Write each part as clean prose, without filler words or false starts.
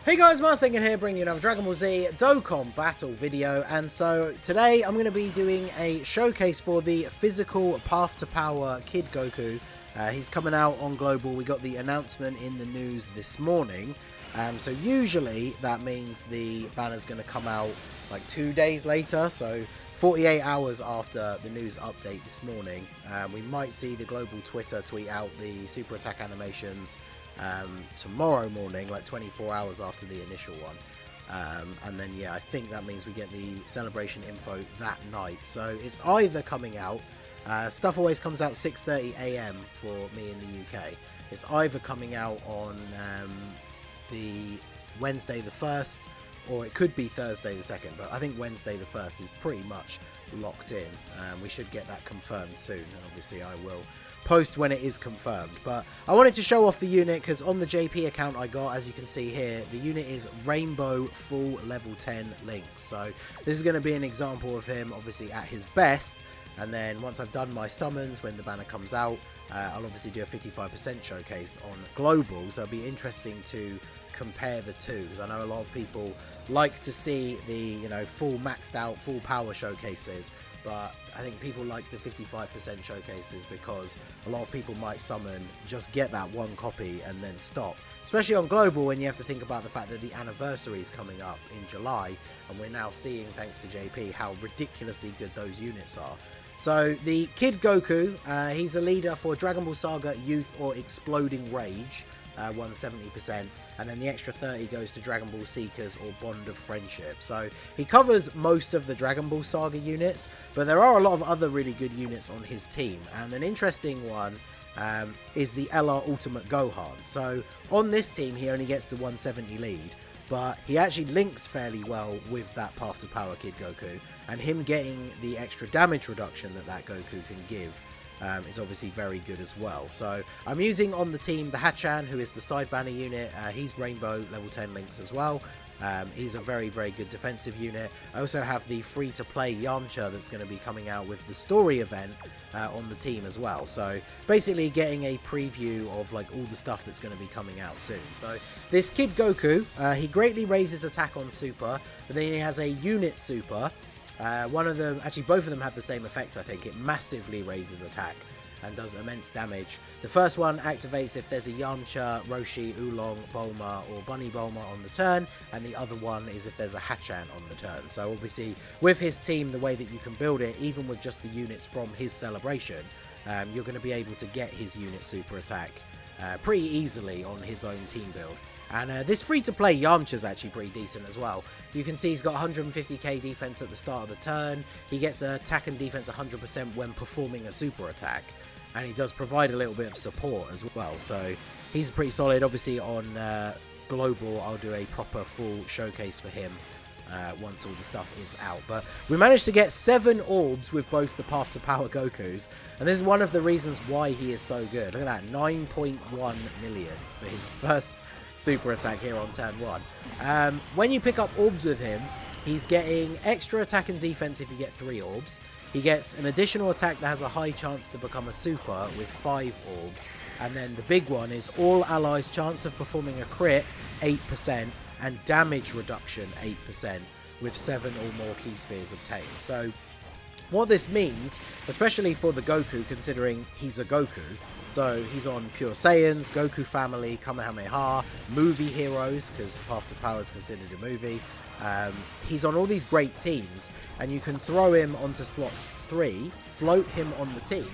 Hey guys, Marsengan here, bringing you another Dragon Ball Z Dokkan battle video, and so today I'm going to be doing a showcase for the physical Path to Power Kid Goku. He's coming out on Global. We got the announcement in the news this morning, so usually that means the banner's going to come out like 2 days later, so 48 hours after the news update this morning. We might see the Global Twitter tweet out the Super Attack animations tomorrow morning, like 24 hours after the initial one, and then yeah, I think that means we get the celebration info that night. So it's either coming out, stuff always comes out 6:30 AM for me in the UK. It's either coming out on the Wednesday the 1st, or it could be Thursday the 2nd, but I think Wednesday the 1st is pretty much locked in. We should get that confirmed soon, and obviously I will post when it is confirmed. But I wanted to show off the unit because on the JP account I got, as you can see here, the unit is Rainbow full level 10 Link. So this is going to be an example of him obviously at his best, and then once I've done my summons when the banner comes out, I'll obviously do a 55% showcase on Global. So it'll be interesting to compare the two, because I know a lot of people like to see the, you know, full maxed out full power showcases, but I think people like the 55% showcases because a lot of people might summon, just get that one copy and then stop, especially on Global when you have to think about the fact that the anniversary is coming up in July, and we're now seeing, thanks to JP, how ridiculously good those units are. So the Kid Goku, he's a leader for Dragon Ball Saga Youth or Exploding Rage, 170%, and then the extra 30 goes to Dragon Ball Seekers or Bond of Friendship. So he covers most of the Dragon Ball Saga units, but there are a lot of other really good units on his team, and an interesting one is the LR Ultimate Gohan. So on this team he only gets the 170 lead, but he actually links fairly well with that Path to Power Kid Goku, and him getting the extra damage reduction that Goku can give is obviously very good as well. So I'm using on the team the Hachan, who is the side banner unit. He's Rainbow level 10 links as well. He's a very good defensive unit. I also have the free-to-play Yamcha that's going to be coming out with the story event on the team as well. So basically getting a preview of like all the stuff that's going to be coming out soon. So this Kid Goku, he greatly raises attack on Super, but then he has a unit Super. One of them, actually both of them have the same effect, I think. It massively raises attack and does immense damage. The first one activates if there's a Yamcha, Roshi, Oolong, Bulma or Bunny Bulma on the turn, and the other one is if there's a Hachan on the turn. So obviously with his team, the way that you can build it, even with just the units from his celebration, you're going to be able to get his unit super attack pretty easily on his own team build. And this free-to-play Yamcha is actually pretty decent as well. You can see he's got 150k defense at the start of the turn. He gets attack and defense 100% when performing a super attack. And he does provide a little bit of support as well. So he's pretty solid. Obviously on Global, I'll do a proper full showcase for him once all the stuff is out. But we managed to get 7 orbs with both the Path to Power Gokus. And this is one of the reasons why he is so good. Look at that, 9.1 million for his first super attack here on turn 1. When you pick up orbs with him, he's getting extra attack and defense if you get 3 orbs. He gets an additional attack that has a high chance to become a super with 5 orbs. And then the big one is all allies' chance of performing a crit 8% and damage reduction 8% with 7 or more key spheres obtained. So what this means, especially for the Goku, considering he's a Goku, so he's on Pure Saiyans, Goku Family, Kamehameha, movie heroes, because Path to Power is considered a movie. He's on all these great teams, and you can throw him onto slot 3, float him on the team,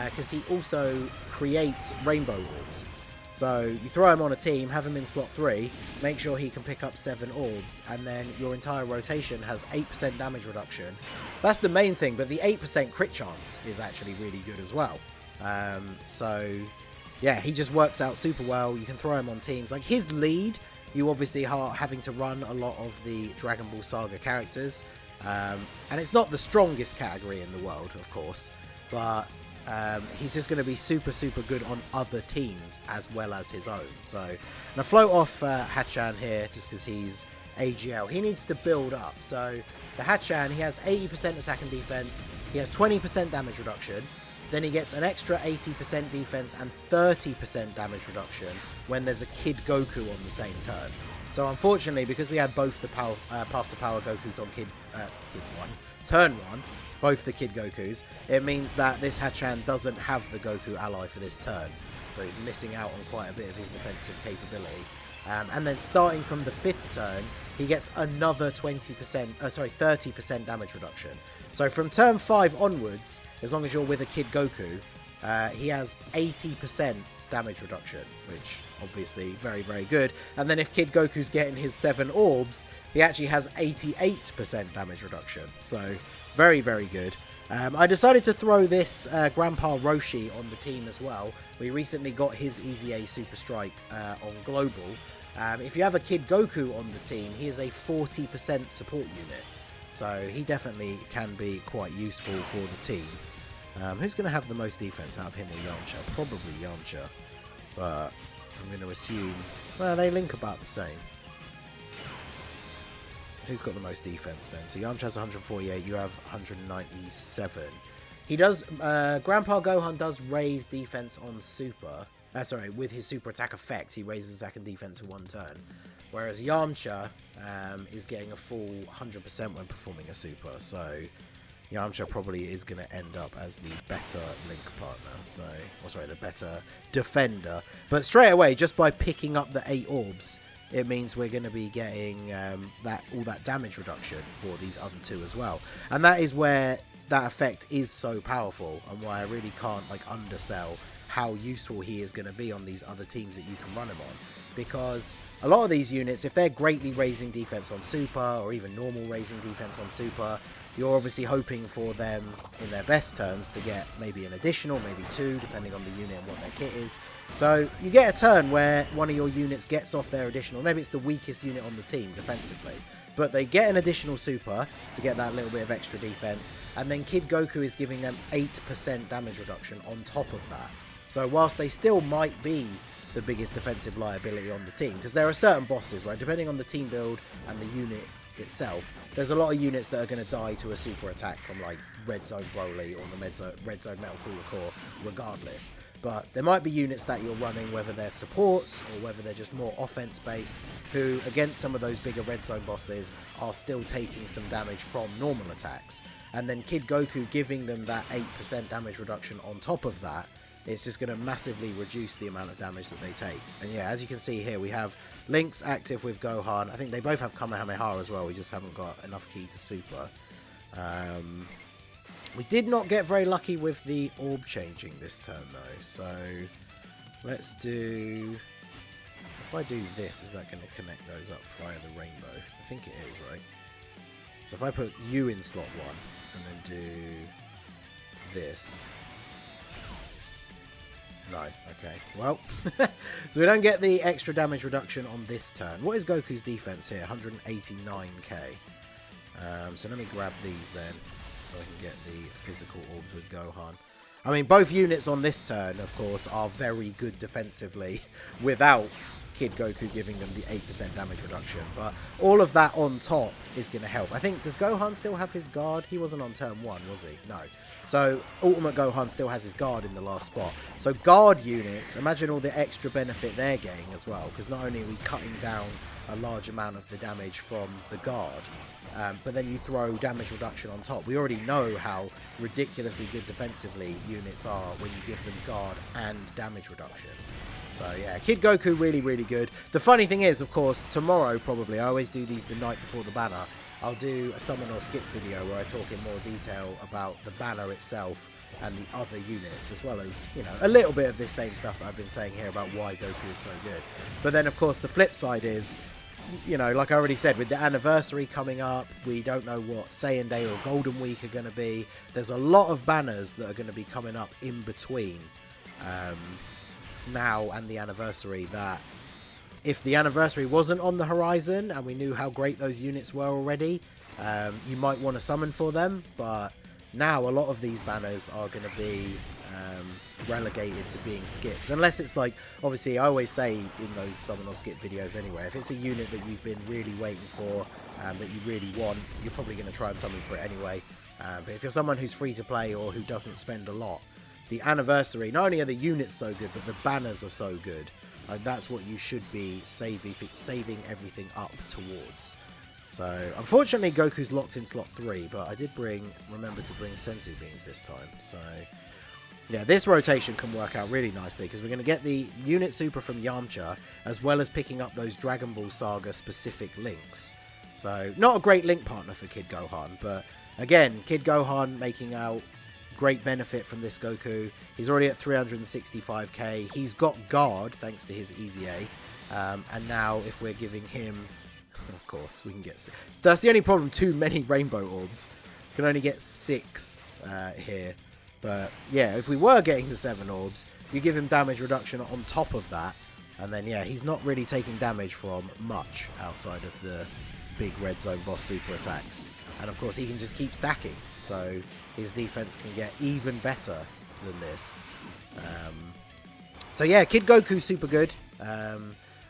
because he also creates rainbow orbs. So you throw him on a team, have him in slot 3, make sure he can pick up 7 orbs, and then your entire rotation has 8% damage reduction. That's the main thing, but the 8% crit chance is actually really good as well. So yeah, he just works out super well. You can throw him on teams. Like his lead, you obviously are having to run a lot of the Dragon Ball Saga characters. And it's not the strongest category in the world, of course, but he's just going to be super good on other teams as well as his own. So I'm going to float off Hachan here just because he's AGL. He needs to build up. So the Hachan, he has 80% attack and defense. He has 20% damage reduction. Then he gets an extra 80% defense and 30% damage reduction when there's a Kid Goku on the same turn. So unfortunately, because we had both the Path to Power Gokus on turn 1, both the Kid Gokus, it means that this Hachan doesn't have the Goku ally for this turn. So he's missing out on quite a bit of his defensive capability. And then starting from the 5th turn, he gets another 30% damage reduction. So from turn 5 onwards, as long as you're with a Kid Goku, he has 80% damage reduction, which obviously very, very good. And then if Kid Goku's getting his 7 orbs, he actually has 88% damage reduction. So very, very good. I decided to throw this Grandpa Roshi on the team as well. We recently got his Easy A Super Strike on Global. If you have a Kid Goku on the team, he is a 40% support unit. So he definitely can be quite useful for the team. Who's going to have the most defense out of him or Yamcha? Probably Yamcha. But I'm going to assume... Well, they link about the same. Who's got the most defense then? So Yamcha has 148, you have 197. He does... Grandpa Gohan does raise defense on Super... sorry, with his Super Attack effect, he raises attack and defense for 1 turn. Whereas Yamcha is getting a full 100% when performing a Super. So Yamcha probably is going to end up as the better link partner. So, or sorry, the better defender. But straight away, just by picking up the 8 orbs, it means we're going to be getting all that damage reduction for these other 2 as well. And that is where that effect is so powerful, and why I really can't undersell how useful he is going to be on these other teams that you can run him on. Because a lot of these units, if they're greatly raising defense on Super, or even normal raising defense on Super, you're obviously hoping for them in their best turns to get maybe an additional, maybe 2, depending on the unit and what their kit is. So you get a turn where one of your units gets off their additional, maybe it's the weakest unit on the team defensively, but they get an additional Super to get that little bit of extra defense, and then Kid Goku is giving them 8% damage reduction on top of that. So whilst they still might be the biggest defensive liability on the team, because there are certain bosses, right, depending on the team build and the unit itself, there's a lot of units that are going to die to a super attack from like Red Zone Broly or the Red Zone Metal Cooler Core regardless. But there might be units that you're running, whether they're supports or whether they're just more offense based, who against some of those bigger Red Zone bosses are still taking some damage from normal attacks. And then Kid Goku giving them that 8% damage reduction on top of that, it's just going to massively reduce the amount of damage that they take. And yeah, as you can see here, we have Link's active with Gohan. I think they both have Kamehameha as well. We just haven't got enough ki to Super. We did not get very lucky with the orb changing this turn though. So let's do... If I do this, is that going to connect those up via the rainbow? I think it is, right? So if I put you in slot 1 and then do this... No, okay. Well, so we don't get the extra damage reduction on this turn. What is Goku's defense here? 189k. So let me grab these then, so I can get the physical orbs with Gohan. I mean, both units on this turn, of course, are very good defensively without Kid Goku giving them the 8% damage reduction. But all of that on top is going to help. I think, does Gohan still have his guard? He wasn't on turn 1, was he? No. So Ultimate Gohan still has his guard in the last spot. So guard units, imagine all the extra benefit they're getting as well. Because not only are we cutting down a large amount of the damage from the guard, but then you throw damage reduction on top. We already know how ridiculously good defensively units are when you give them guard and damage reduction. So yeah, Kid Goku really, really good. The funny thing is, of course, tomorrow probably, I always do these the night before the banner, I'll do a summon or skip video where I talk in more detail about the banner itself and the other units, as well as, you know, a little bit of this same stuff that I've been saying here about why Goku is so good. But then, of course, the flip side is, you know, like I already said, with the anniversary coming up, we don't know what Saiyan Day or Golden Week are going to be. There's a lot of banners that are going to be coming up in between now and the anniversary that, if the anniversary wasn't on the horizon and we knew how great those units were already, you might want to summon for them. But now a lot of these banners are going to be relegated to being skips. Unless it's like, obviously I always say in those summon or skip videos anyway, if it's a unit that you've been really waiting for, that you really want, you're probably going to try and summon for it anyway. But if you're someone who's free to play or who doesn't spend a lot, the anniversary, not only are the units so good, but the banners are so good That's what you should be saving everything up towards. So, unfortunately, Goku's locked in slot 3, but I did remember to bring Senzu Beans this time. So, yeah, this rotation can work out really nicely because we're going to get the unit super from Yamcha, as well as picking up those Dragon Ball Saga specific links. So, not a great link partner for Kid Gohan, but again, Kid Gohan making out great benefit from this Goku. He's already at 365k. He's got guard thanks to his Easy A. And now if we're giving him, of course, we can get... That's the only problem, too many rainbow orbs. Can only get 6 here. But yeah, if we were getting the 7 orbs, you give him damage reduction on top of that. And then yeah, he's not really taking damage from much outside of the big red zone boss super attacks. And of course he can just keep stacking. So his defense can get even better than this. So yeah, Kid Goku's super good.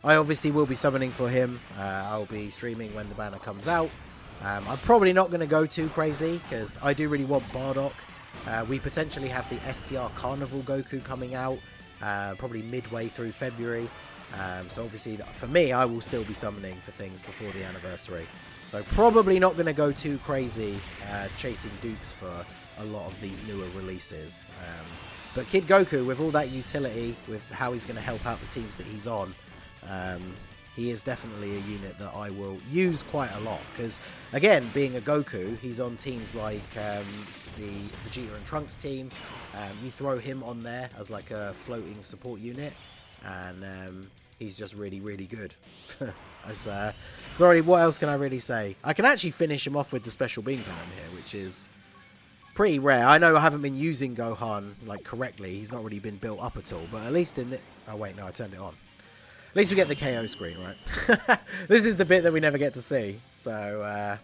I obviously will be summoning for him. I'll be streaming when the banner comes out. I'm probably not going to go too crazy because I do really want Bardock. We potentially have the STR Carnival Goku coming out probably midway through February. So obviously for me, I will still be summoning for things before the anniversary. So probably not going to go too crazy chasing dupes for a lot of these newer releases. But Kid Goku, with all that utility, with how he's going to help out the teams that he's on, he is definitely a unit that I will use quite a lot. Because, again, being a Goku, he's on teams like the Vegeta and Trunks team. You throw him on there as like a floating support unit, and he's just really, really good. Sorry, what else can I really say? I can actually finish him off with the special beam cannon here, which is pretty rare. I know I haven't been using Gohan like correctly. He's not really been built up at all, but at least in the... Oh wait, no, I turned it on. At least we get the KO screen, right? This is the bit that we never get to see. So,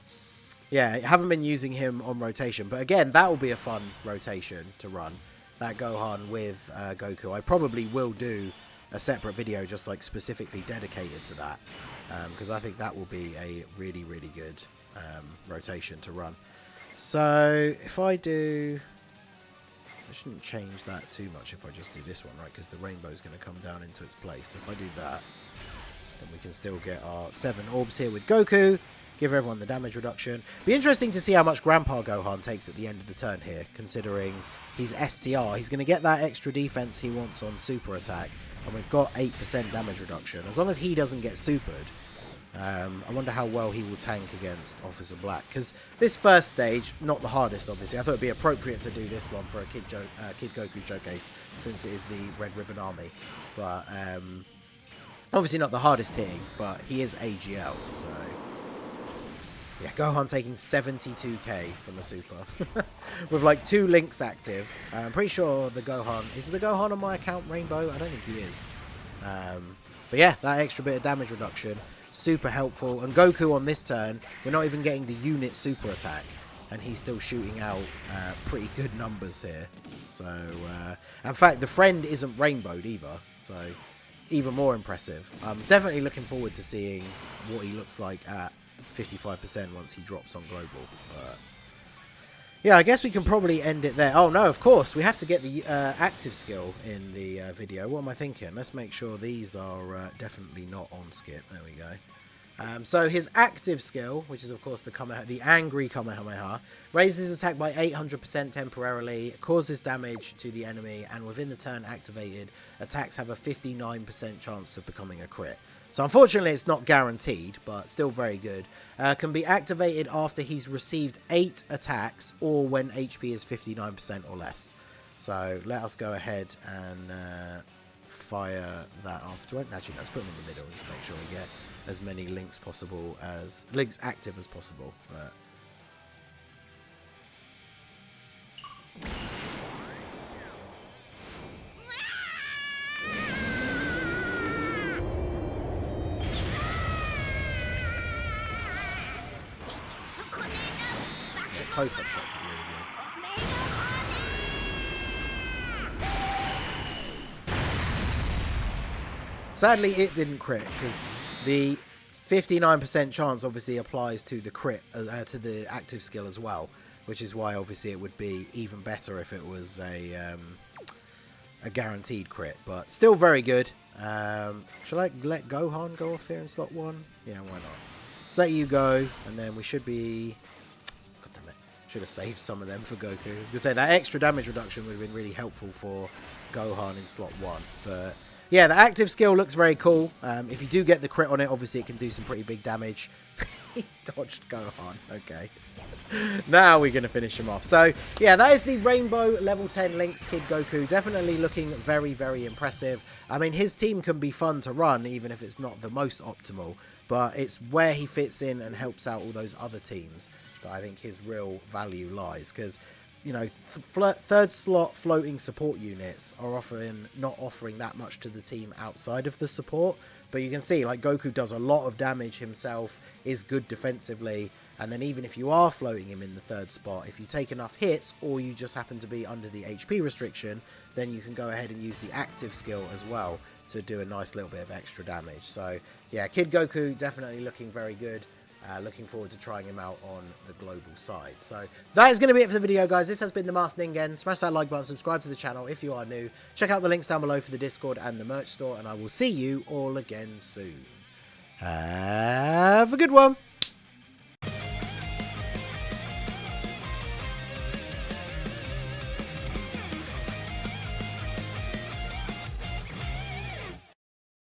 yeah, I haven't been using him on rotation. But again, that will be a fun rotation to run. That Gohan with Goku. I probably will do a separate video just like specifically dedicated to that. Because I think that will be a really, really good rotation to run. So, if I do... I shouldn't change that too much if I just do this one, right? Because the rainbow is going to come down into its place. If I do that, then we can still get our 7 orbs here with Goku. Give everyone the damage reduction. Be interesting to see how much Grandpa Gohan takes at the end of the turn here, considering he's STR. He's going to get that extra defense he wants on super attack, and we've got 8% damage reduction. As long as he doesn't get supered, I wonder how well he will tank against Officer Black. Because this first stage, not the hardest, obviously. I thought it would be appropriate to do this one for a Kid Goku showcase, since it is the Red Ribbon Army. But obviously not the hardest hitting, but he is AGL, so... Yeah, Gohan taking 72k from a super. With like 2 links active. I'm pretty sure the Gohan... Is the Gohan on my account Rainbow? I don't think he is. But yeah, that extra bit of damage reduction... Super helpful. And Goku on this turn, we're not even getting the unit super attack. And he's still shooting out pretty good numbers here. So, in fact, the friend isn't rainbowed either. So, even more impressive. I'm definitely looking forward to seeing what he looks like at 55% once he drops on Global. Yeah, I guess we can probably end it there. Oh, no, of course. We have to get the active skill in the video. What am I thinking? Let's make sure these are definitely not on skip. There we go. So his active skill, which is, of course, the angry Kamehameha, raises attack by 800% temporarily, causes damage to the enemy, and within the turn activated, attacks have a 59% chance of becoming a crit. So unfortunately it's not guaranteed, but still very good. Can be activated after he's received 8 attacks or when HP is 59% or less. So let us go ahead and fire that off. Actually, let's put them in the middle and just make sure we get as many links active as possible. Close-up shots are really good. Sadly, it didn't crit because the 59% chance obviously applies to the crit, to the active skill as well, which is why obviously it would be even better if it was a guaranteed crit. But still very good. Shall I let Gohan go off here in slot 1? Yeah, why not? Let's let you go, and then we should be... God damn it. Should have saved some of them for Goku. I was going to say, that extra damage reduction would have been really helpful for Gohan in slot 1. But, yeah, the active skill looks very cool. If you do get the crit on it, obviously it can do some pretty big damage. He dodged Gohan. Okay. Now we're going to finish him off. So, yeah, that is the Rainbow Level 10 Link's Kid Goku. Definitely looking very, very impressive. I mean, his team can be fun to run, even if it's not the most optimal. But it's where he fits in and helps out all those other teams that I think his real value lies. Because, you know, third slot floating support units are not offering that much to the team outside of the support. But you can see, like, Goku does a lot of damage himself, is good defensively, and then even if you are floating him in the third spot, if you take enough hits, or you just happen to be under the HP restriction, then you can go ahead and use the active skill as well to do a nice little bit of extra damage. So, yeah, Kid Goku definitely looking very good. Looking forward to trying him out on the global side. So that is going to be it for the video, guys. This has been the Masked Ningen. Smash that like button, subscribe to the channel if you are new. Check out the links down below for the Discord and the merch store, and I will see you all again soon. Have a good one.